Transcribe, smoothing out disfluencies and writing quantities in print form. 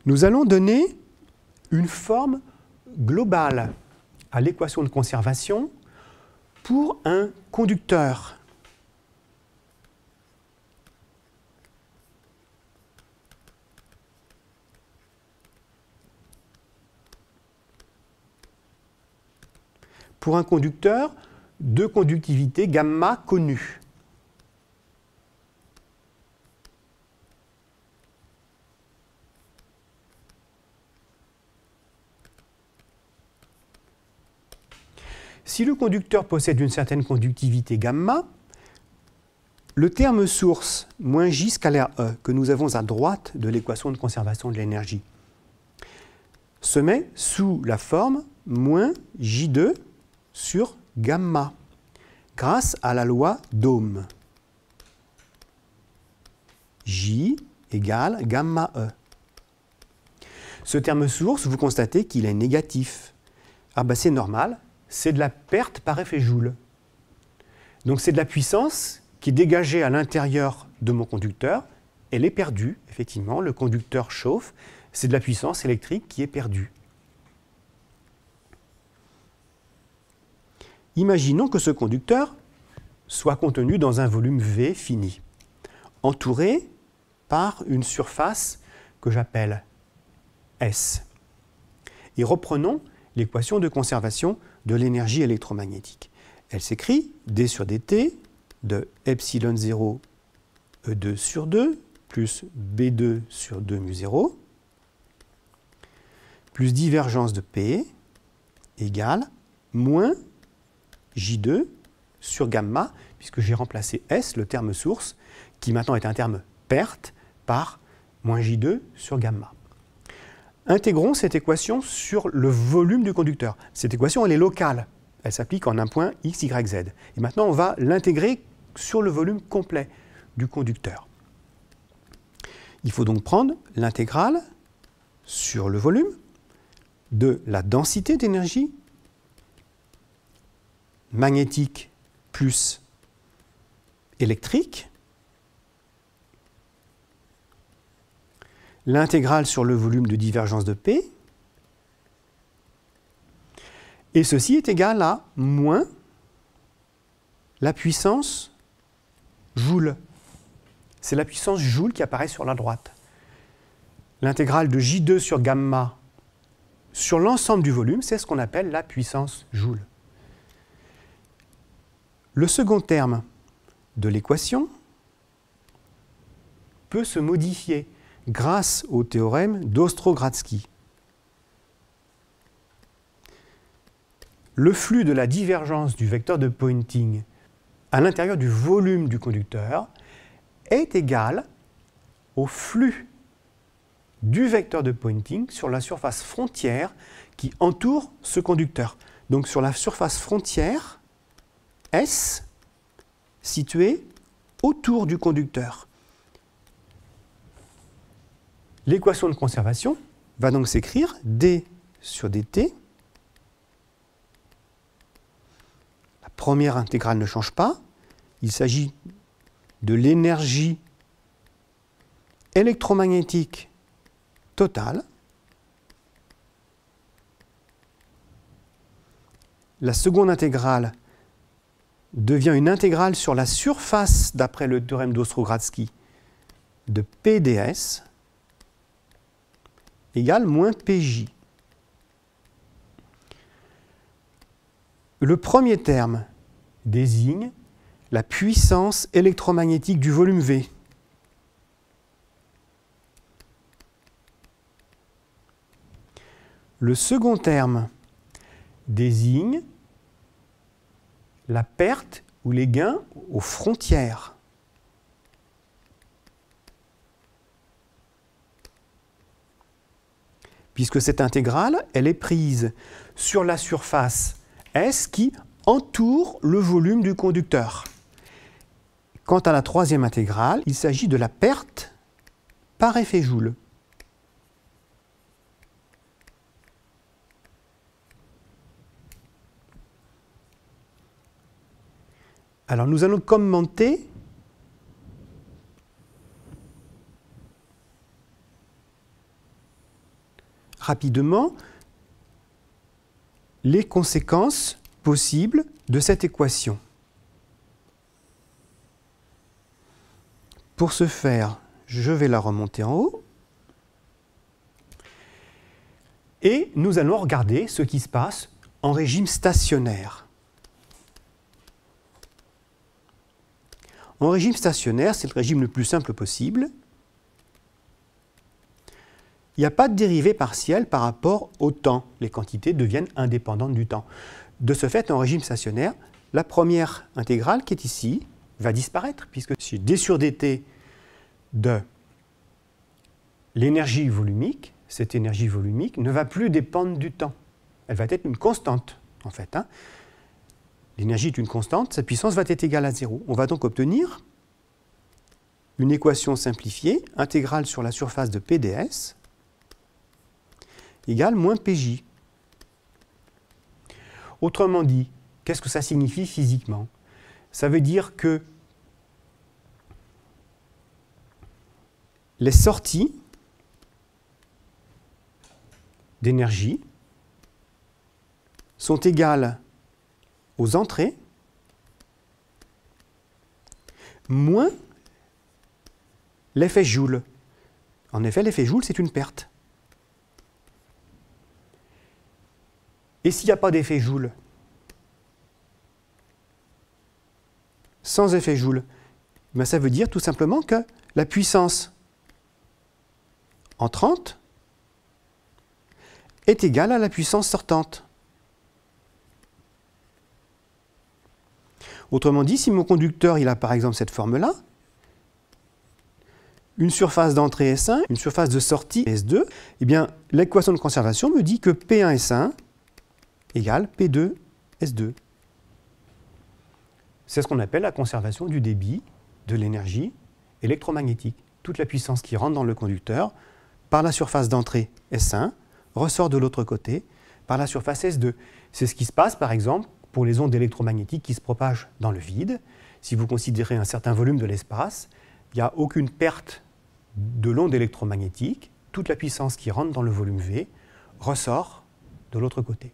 nous allons donner une forme globale à l'équation de conservation pour un conducteur. Pour un conducteur de conductivité gamma connue. Si le conducteur possède une certaine conductivité gamma, le terme source moins J scalaire E que nous avons à droite de l'équation de conservation de l'énergie se met sous la forme moins J2 sur gamma, grâce à la loi d'Ohm. J égale gamma E. Ce terme source, vous constatez qu'il est négatif. Ah ben c'est normal, c'est de la perte par effet Joule. Donc c'est de la puissance qui est dégagée à l'intérieur de mon conducteur. Elle est perdue, effectivement, le conducteur chauffe. C'est de la puissance électrique qui est perdue. Imaginons que ce conducteur soit contenu dans un volume V fini, entouré par une surface que j'appelle S. Et reprenons l'équation de conservation de l'énergie électromagnétique. Elle s'écrit d sur dt de epsilon 0 E2 sur 2 plus B2 sur 2 mu 0 plus divergence de P égale moins J2 sur gamma, puisque j'ai remplacé S, le terme source, qui maintenant est un terme perte, par moins J2 sur gamma. Intégrons cette équation sur le volume du conducteur. Cette équation, elle est locale. Elle s'applique en un point x, y, z. Et maintenant, on va l'intégrer sur le volume complet du conducteur. Il faut donc prendre l'intégrale sur le volume de la densité d'énergie magnétique plus électrique, l'intégrale sur le volume de divergence de P, et ceci est égal à moins la puissance Joule. C'est la puissance Joule qui apparaît sur la droite. L'intégrale de J2 sur gamma sur l'ensemble du volume, c'est ce qu'on appelle la puissance Joule. Le second terme de l'équation peut se modifier grâce au théorème d'Ostrogradski. Le flux de la divergence du vecteur de Poynting à l'intérieur du volume du conducteur est égal au flux du vecteur de Poynting sur la surface frontière qui entoure ce conducteur. Donc sur la surface frontière S située autour du conducteur. L'équation de conservation va donc s'écrire d sur dt. La première intégrale ne change pas. Il s'agit de l'énergie électromagnétique totale. La seconde intégrale devient une intégrale sur la surface, d'après le théorème d'Ostrogradski, de PdS égale moins PJ. Le premier terme désigne la puissance électromagnétique du volume V. Le second terme désigne la perte ou les gains aux frontières. Puisque cette intégrale, elle est prise sur la surface S qui entoure le volume du conducteur. Quant à la troisième intégrale, il s'agit de la perte par effet Joule. Alors nous allons commenter rapidement les conséquences possibles de cette équation. Pour ce faire, je vais la remonter en haut. Et nous allons regarder ce qui se passe en régime stationnaire. En régime stationnaire, c'est le régime le plus simple possible. Il n'y a pas de dérivée partielle par rapport au temps. Les quantités deviennent indépendantes du temps. De ce fait, en régime stationnaire, la première intégrale qui est ici va disparaître, puisque si d sur dt de l'énergie volumique, cette énergie volumique ne va plus dépendre du temps. Elle va être une constante, en fait. L'énergie est une constante, sa puissance va être égale à 0. On va donc obtenir une équation simplifiée, intégrale sur la surface de P ds, égale moins Pj. Autrement dit, qu'est-ce que ça signifie physiquement? Ça veut dire que les sorties d'énergie sont égales aux entrées moins l'effet Joule. En effet, l'effet Joule, c'est une perte. Et s'il n'y a pas d'effet Joule? Sans effet Joule, ben ça veut dire tout simplement que la puissance entrante est égale à la puissance sortante. Autrement dit, si mon conducteur il a par exemple cette forme-là, une surface d'entrée S1, une surface de sortie S2, eh bien l'équation de conservation me dit que P1 S1 égale P2 S2. C'est ce qu'on appelle la conservation du débit de l'énergie électromagnétique. Toute la puissance qui rentre dans le conducteur par la surface d'entrée S1 ressort de l'autre côté par la surface S2. C'est ce qui se passe par exemple pour les ondes électromagnétiques qui se propagent dans le vide. Si vous considérez un certain volume de l'espace, il n'y a aucune perte de l'onde électromagnétique. Toute la puissance qui rentre dans le volume V ressort de l'autre côté.